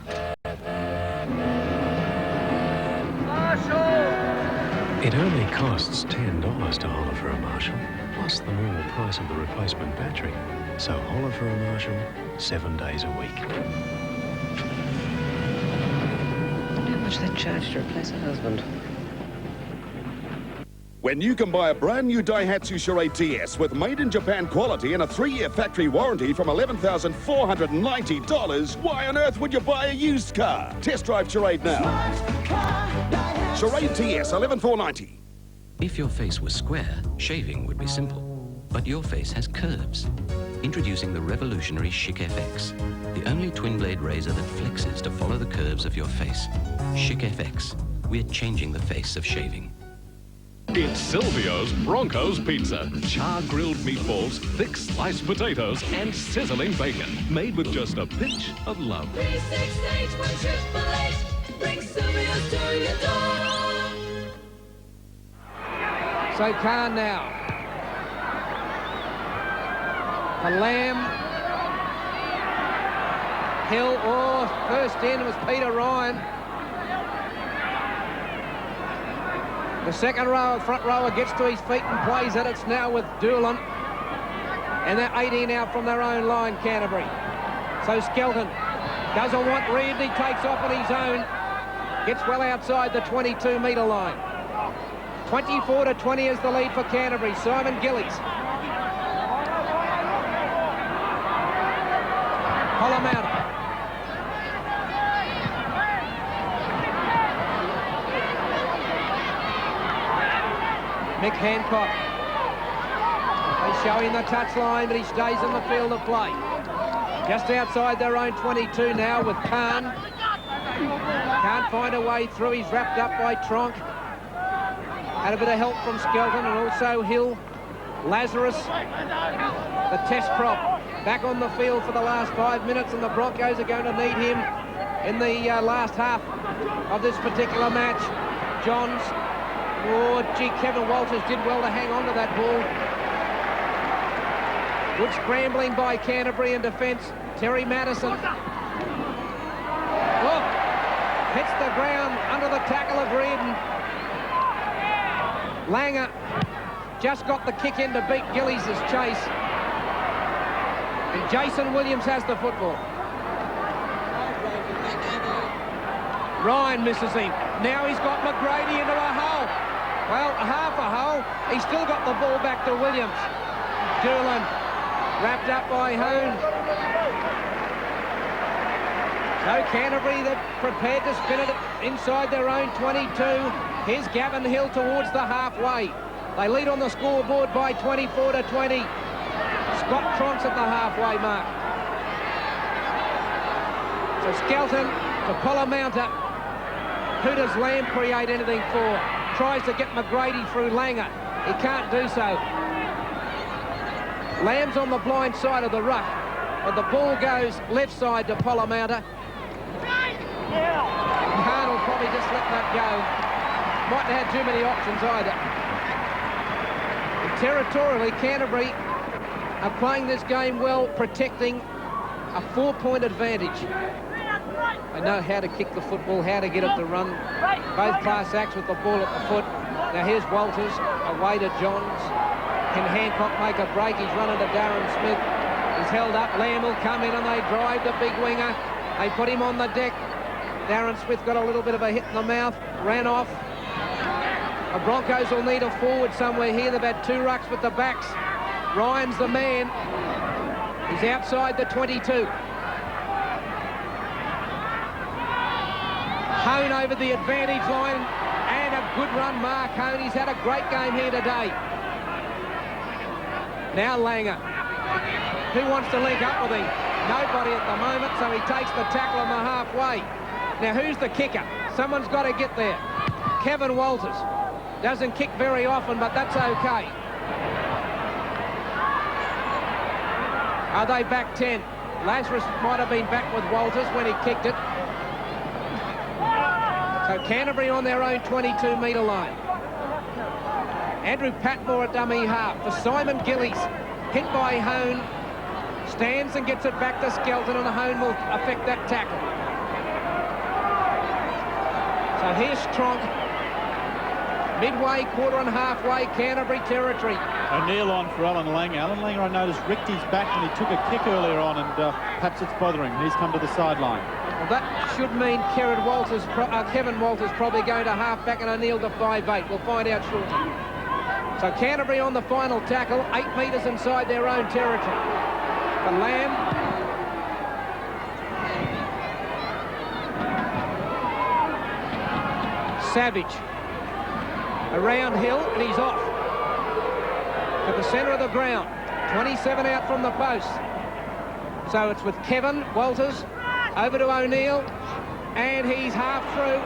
Speaker 15: It only costs $10 to holler for a Marshall, plus the normal price of the replacement battery. So holler for a Marshall 7 days a week.
Speaker 24: How much they charge to replace a husband?
Speaker 17: When you can buy a brand new Daihatsu Charade TS with made-in-Japan quality and a 3-year factory warranty from $11,490, why on earth would you buy a used car? Test drive Charade now. Charade TS, $11,490.
Speaker 25: If your face was square, shaving would be simple. But your face has curves. Introducing the revolutionary Chic FX, the only twin-blade razor that flexes to follow the curves of your face. Chic FX. We're changing the face of shaving.
Speaker 11: It's Silvio's Broncos Pizza. Char-grilled meatballs, thick sliced potatoes, and sizzling bacon. Made with just a pinch of love.
Speaker 12: 368-1888. Bring Silvio's to your door.
Speaker 3: So Carne now. For Lamb. Hill, first in was Peter Ryan. The second row, front rower gets to his feet and plays it. It's now with Doolan. And they're 18 out from their own line, Canterbury. So Skelton doesn't want Reardon. He takes off on his own. Gets well outside the 22-metre line. 24-20 is the lead for Canterbury. Simon Gillies. Polla-Mounter. Mick Hancock. He's showing the touchline, but he stays in the field of play. Just outside their own 22 now with Carne. Can't find a way through. He's wrapped up by Tronc. Had a bit of help from Skelton and also Hill. Lazarus, the test prop, back on the field for the last 5 minutes, and the Broncos are going to need him in the last half of this particular match. Johns. Oh, gee, Kevin Walters did well to hang on to that ball. Good scrambling by Canterbury in defence. Terry Matterson. Oh, hits the ground under the tackle of Reardon. Langer just got the kick in to beat Gillies' chase. And Jason Williams has the football. Ryan misses him. Now he's got McGrady into a hole. Well, half a hole. He's still got the ball back to Williams. Doolan wrapped up by Hohn. So Canterbury, they're prepared to spin it inside their own 22. Here's Gavin Hill towards the halfway. They lead on the scoreboard by 24-20. Scott Tronc's at the halfway mark. So Skelton to Polla-Mounter. Who does Lamb create anything for? Tries to get McGrady through Langer. He can't do so. Lamb's on the blind side of the ruck, but the ball goes left side to Polla-Mounter. Carne will probably just let that go. Mightn't have had too many options either. And territorially, Canterbury are playing this game well, protecting a 4-point advantage. They know how to kick the football, how to get it to run. Both class acts with the ball at the foot. Now here's Walters, away to Johns. Can Hancock make a break? He's running to Darren Smith. He's held up. Lamb will come in and they drive the big winger. They put him on the deck. Darren Smith got a little bit of a hit in the mouth, ran off. The Broncos will need a forward somewhere here. They've had 2 rucks with the backs. Ryan's the man. He's outside the 22. Hohn over the advantage line, and a good run, Mark Hohn. He's had a great game here today. Now Langer. Who wants to link up with him? Nobody at the moment, so he takes the tackle on the halfway. Now who's the kicker? Someone's got to get there. Kevin Walters. Doesn't kick very often, but that's okay. Are they back 10? Lazarus might have been back with Walters when he kicked it. So Canterbury on their own 22-metre line. Andrew Patmore at dummy half for Simon Gillies. Hit by Hohn. Stands and gets it back to Skelton, and Hohn will affect that tackle. So here's Tronc. Midway, quarter and halfway, Canterbury territory.
Speaker 2: O'Neill on for Alan Langer. Alan Langer, I noticed, ricked his back and he took a kick earlier on, and perhaps it's bothering him. He's come to the sideline.
Speaker 3: Well, that should mean Kevin Walters probably going to half-back and O'Neill to 5'8". We'll find out shortly. So Canterbury on the final tackle, 8 metres inside their own territory. For Lamb. Savage. Around Hill, and he's off. To the centre of the ground. 27 out from the post. So it's with Kevin Walters. Over to O'Neill, and he's half through,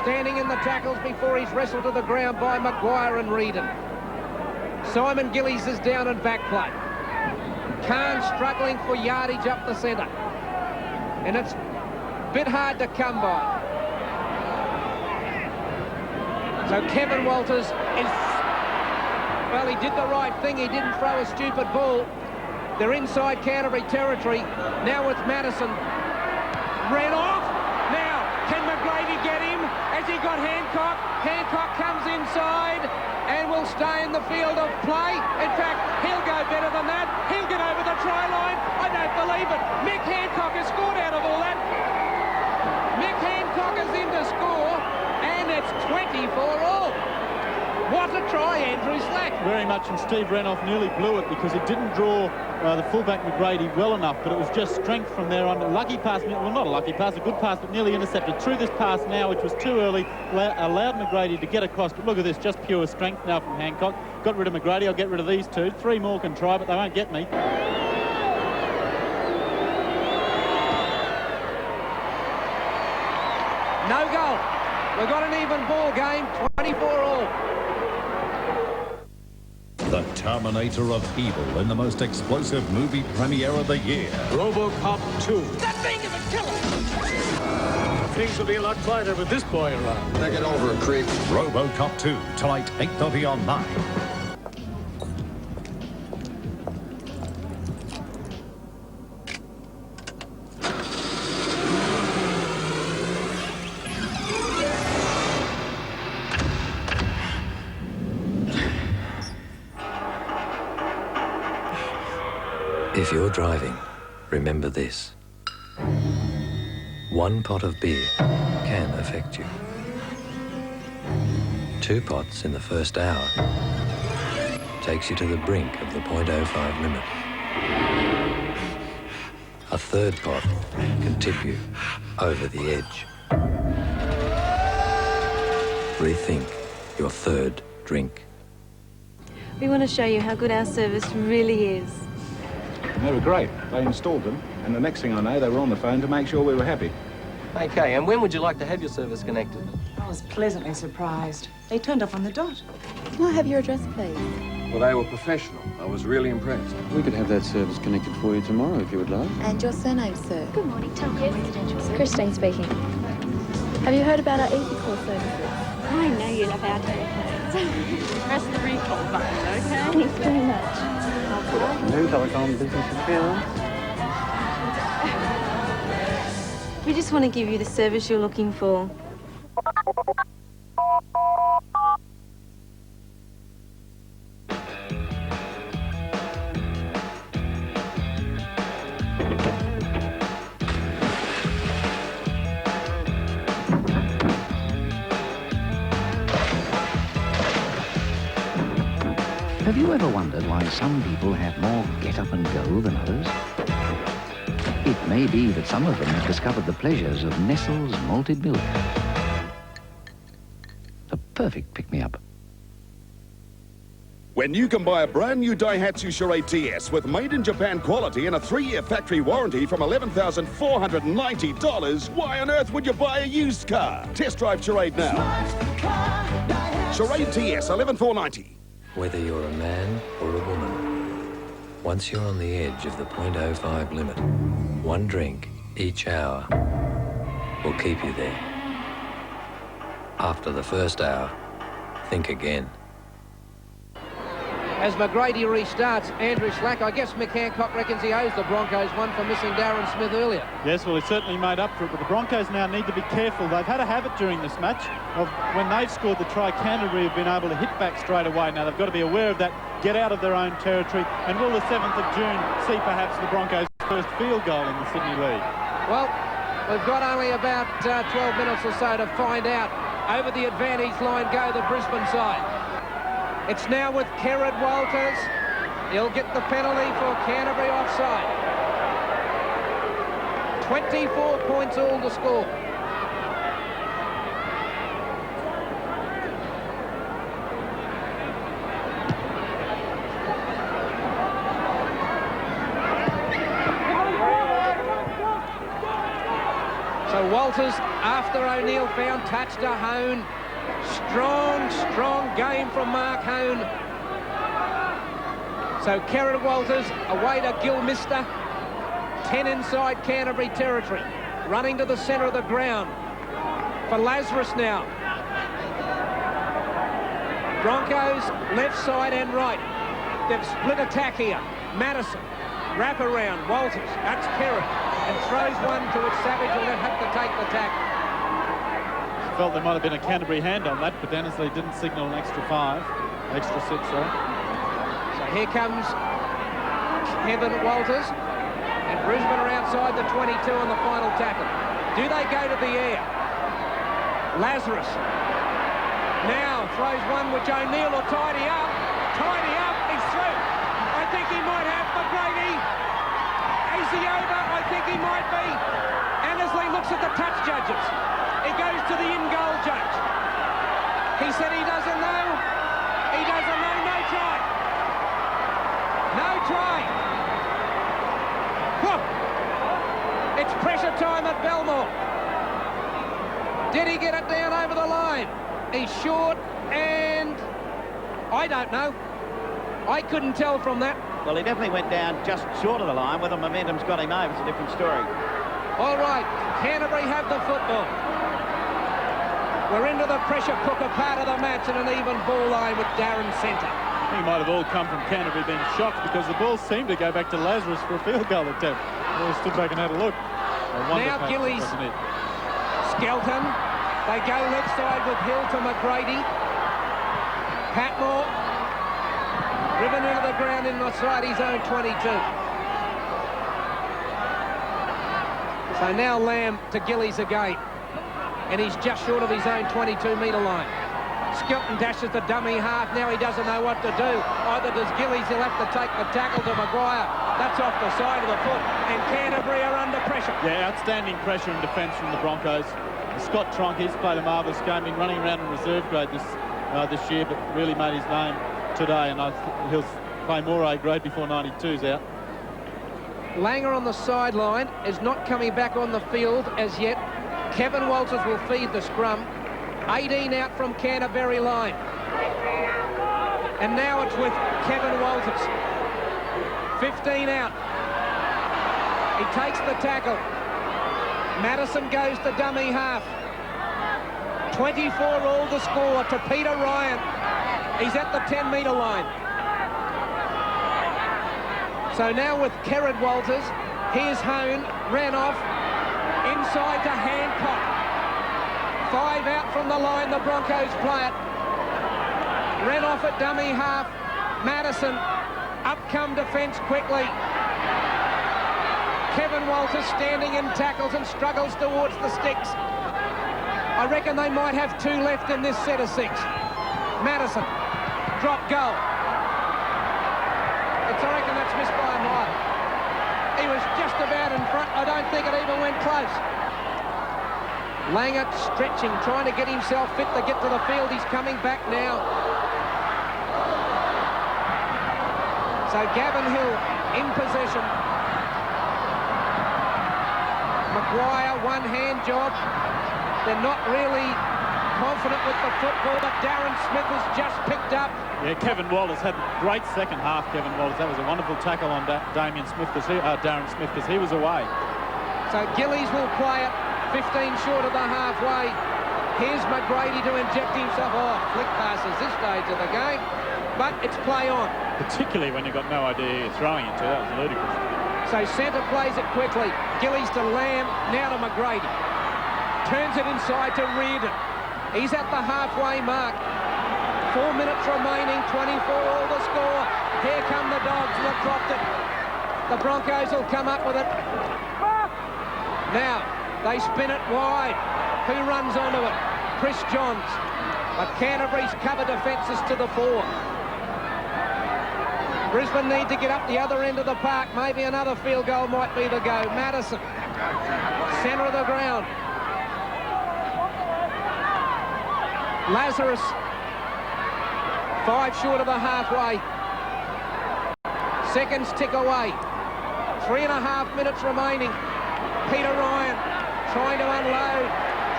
Speaker 3: standing in the tackles before he's wrestled to the ground by McGuire and Reardon. Simon Gillies is down in back play. Carne struggling for yardage up the centre. And it's a bit hard to come by. So Kevin Walters is, well, he did the right thing. He didn't throw a stupid ball. They're inside Canterbury territory. Now with Matterson. Renouf. Now, can McGrady get him? Has he got Hancock? Hancock comes inside and will stay in the field of play. In fact, he'll go better than that. He'll get over the try line. I don't believe it. Mick Hancock has scored out of all that. Mick Hancock is in to score, and it's 24 all. What a try, Andrew Slack.
Speaker 2: Very much, and Steve Renouf nearly blew it because he didn't draw the fullback McGrady well enough, but it was just strength from there on. A lucky pass, well, not a lucky pass, a good pass, but nearly intercepted. Through this pass now, which was too early, allowed McGrady to get across. But look at this, just pure strength now from Hancock. Got rid of McGrady, I'll get rid of these two. 3 more can try, but they won't get me.
Speaker 3: No goal. We've got an even ball game, 24 all.
Speaker 4: The Terminator of evil in the most explosive movie premiere of the year.
Speaker 5: RoboCop 2.
Speaker 12: That thing is a killer!
Speaker 5: Things will be a lot quieter with this boy around.
Speaker 4: Take it over, creep. RoboCop 2, tonight, 8:30 on 9.
Speaker 15: If you're driving, remember this. 1 pot of beer can affect you. 2 pots in the first hour takes you to the brink of the .05 limit. A 3rd pot can tip you over the edge. Rethink your 3rd drink.
Speaker 24: We want to show you how good our service really is.
Speaker 6: They were great. They installed them, and the next thing I know, they were on the phone to make sure we were happy.
Speaker 7: Okay, and when would you like to have your service connected?
Speaker 8: I was pleasantly surprised. They turned up on the dot. Can I have your address, please?
Speaker 7: Well, they were professional. I was really impressed.
Speaker 9: We could have that service connected for you tomorrow if you would like.
Speaker 8: And your surname, sir?
Speaker 26: Good morning, Telcom Residential Service.
Speaker 8: Christine speaking. Have you heard about our easy call services?
Speaker 26: I know you love our telephones. Press the recall button, okay?
Speaker 8: Thanks very much.
Speaker 9: Good afternoon, Telecom Business Insurance.
Speaker 24: We just want to give you the service you're looking for.
Speaker 27: Have you ever wondered why some people have more get up and go than others? It may be that some of them have discovered the pleasures of Nestle's malted milk. The perfect pick-me-up.
Speaker 17: When you can buy a brand new Daihatsu Charade TS with made-in-Japan quality and a 3-year factory warranty from $11,490, why on earth would you buy a used car? Test drive Charade now. Charade TS, $11,490.
Speaker 15: Whether you're a man or a woman, once you're on the edge of the .05 limit, 1 drink each hour will keep you there. After the first hour, think again.
Speaker 3: As McGrady restarts, Andrew Slack, I guess Mick Hancock reckons he owes the Broncos one for missing Darren Smith earlier.
Speaker 2: Yes, well, he certainly made up for it, but the Broncos now need to be careful. They've had a habit during this match of when they've scored the try, Canterbury have been able to hit back straight away. Now, they've got to be aware of that, get out of their own territory, and will the 7th of June see perhaps the Broncos' first field goal in the Sydney League?
Speaker 3: Well, we've got only about 12 minutes or so to find out. Over the advantage line go the Brisbane side. It's now with Kerrod Walters. He'll get the penalty for Canterbury offside. 24 points all to score. So Walters, after O'Neill found touch to Hohn. Strong game from Mark Hohn. So Kerrod Walters away to Gillmeister. 10 inside Canterbury territory. Running to the centre of the ground for Lazarus now. Broncos left side and right. They've split attack here. Matterson, wrap around, Walters, that's Kerrod, and throws one to its Savage, who'll have to take the tackle.
Speaker 2: Felt there might have been a Canterbury hand on that, but Annesley didn't signal an extra 6, sorry.
Speaker 3: So here comes Kevin Walters, and Brisbane are outside the 22 on the final tackle. Do they go to the air? Lazarus. Now throws one which O'Neill will tidy up. Tidy up, he's through. I think he might have McGrady. Is he over? I think he might be. Annesley looks at the touch judges. He goes to the in-goal judge. He said he doesn't know. He doesn't know. No try. No try. Whoa. It's pressure time at Belmore. Did he get it down over the line? He's short, and I don't know. I couldn't tell from that.
Speaker 1: Well, he definitely went down just short of the line. Whether momentum's got him over, it's a different story.
Speaker 3: All right, Canterbury have the football. We're into the pressure cooker part of the match and an even ball line with Darren centre.
Speaker 2: I think it might have all come from Canterbury being shocked because the ball seemed to go back to Lazarus for a field goal attempt. They stood back and had a look.
Speaker 3: Now Gillies, Skelton, they go left side with Hill to McGrady. Patmore, driven into the ground inside his own 22. So now Lamb to Gillies again. And he's just short of his own 22-metre line. Skelton dashes the dummy half. Now he doesn't know what to do. Either does Gillies, he'll have to take the tackle to McGuire. That's off the side of the foot. And Canterbury are under pressure.
Speaker 2: Yeah, outstanding pressure and defence from the Broncos. Scott Tronc, he's played a marvellous game. Been running around in reserve grade this year, but really made his name today. And he'll play more A grade before 92's out.
Speaker 3: Langer on the sideline is not coming back on the field as yet. Kevin Walters will feed the scrum. 18 out from Canterbury line. And now it's with Kevin Walters. 15 out. He takes the tackle. Matterson goes to dummy half. 24 all the score to Peter Ryan. He's at the 10-metre line. So now with Kerrod Walters, here's Hohn, Renouf, inside to Hancock. 5 out from the line, the Broncos play it. Renouf at dummy half. Matterson, up come defence quickly. Kevin Walters standing in tackles and struggles towards the sticks. I reckon they might have 2 left in this set of 6. Matterson, drop goal. I reckon that's missed by a mile. He was just about in front. I don't think it even went close. Langer stretching, trying to get himself fit to get to the field. He's coming back now. So Gavin Hill in possession. McGuire, one-hand job. They're not really confident with the football, but Darren Smith has just picked up.
Speaker 2: Yeah, Kevin Walters had a great second half, Kevin Walters. That was a wonderful tackle on Darren Smith because he was away.
Speaker 3: So Gillies will play it 15 short of the halfway. Here's McGrady to inject himself. Oh, flick passes this stage of the game, but it's play on.
Speaker 2: Particularly when you've got no idea who you're throwing it to. That was ludicrous.
Speaker 3: So centre plays it quickly. Gillies to Lamb, now to McGrady. Turns it inside to Reardon. He's at the halfway mark. 4 minutes remaining, 24 all the score. Here come the Dogs, and they've dropped it. The Broncos will come up with it. Now, they spin it wide. Who runs onto it? Chris Johns. But Canterbury's cover defences to the fore. Brisbane need to get up the other end of the park. Maybe another field goal might be the go. Matterson, centre of the ground. Lazarus, 5 short of the halfway. Seconds tick away. 3.5 minutes remaining. Peter Ryan trying to unload.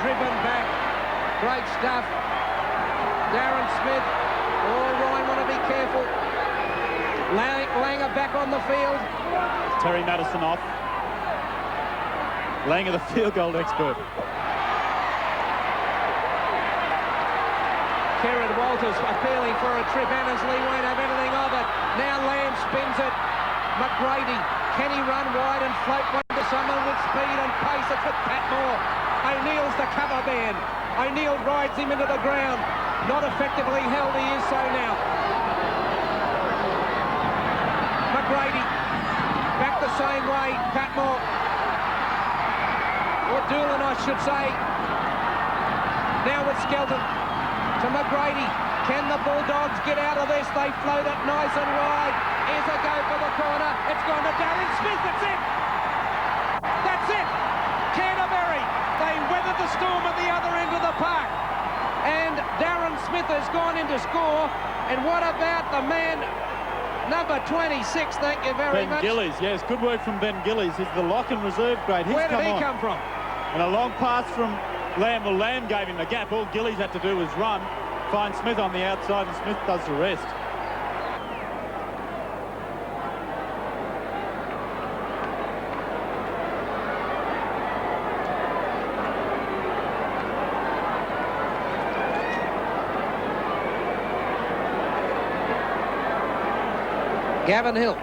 Speaker 3: Driven back. Great stuff. Darren Smith. Oh, Ryan want to be careful. Langer back on the field.
Speaker 2: Terry Matterson off. Langer the field goal expert.
Speaker 3: Kerrod Walters appealing for a trip. Annesley won't have anything of it. Now Lamb spins it. McGrady, can he run wide and float one to someone with speed and pace? It's with Patmore. O'Neill's the cover man. O'Neill rides him into the ground. Not effectively held, he is so now. McGrady, back the same way. Patmore. Or Doolan, I should say. Now with Skelton. to McGrady. Can the Bulldogs get out of this? They float it nice and wide. Here's a go for the corner. It's gone to Darren Smith. That's it. That's it. Canterbury. They weathered the storm at the other end of the park. And Darren Smith has gone in to score. And what about the man, number 26, thank you very much.
Speaker 2: Gillies, yes, good work from Ben Gillies. He's the lock and reserve grade.
Speaker 3: Where did he come from?
Speaker 2: And a long pass from Lamb. Well, Lamb gave him the gap. All Gillies had to do was run, find Smith on the outside, and Smith does the rest.
Speaker 3: Gavin Hill.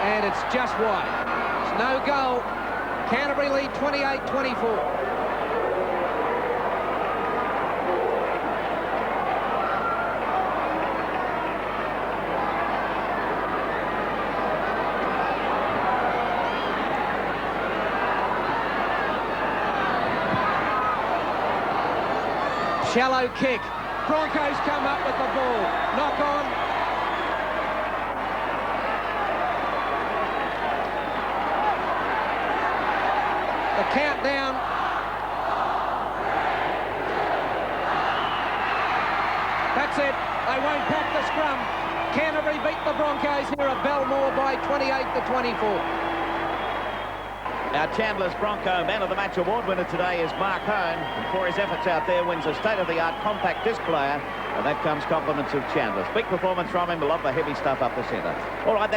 Speaker 3: And it's just wide. It's no goal. Canterbury lead 28-24. Shallow kick. Broncos come up with the ball. Knock on. The countdown. That's it. They won't pack the scrum. Canterbury beat the Broncos here at Belmore by 28-24.
Speaker 1: Our Chandler's Bronco Man of the Match award winner today is Mark Hohn. For his efforts out there, wins a state-of-the-art compact disc player, and that comes compliments of Chandler's. Big performance from him. Love the heavy stuff up the centre. All right, that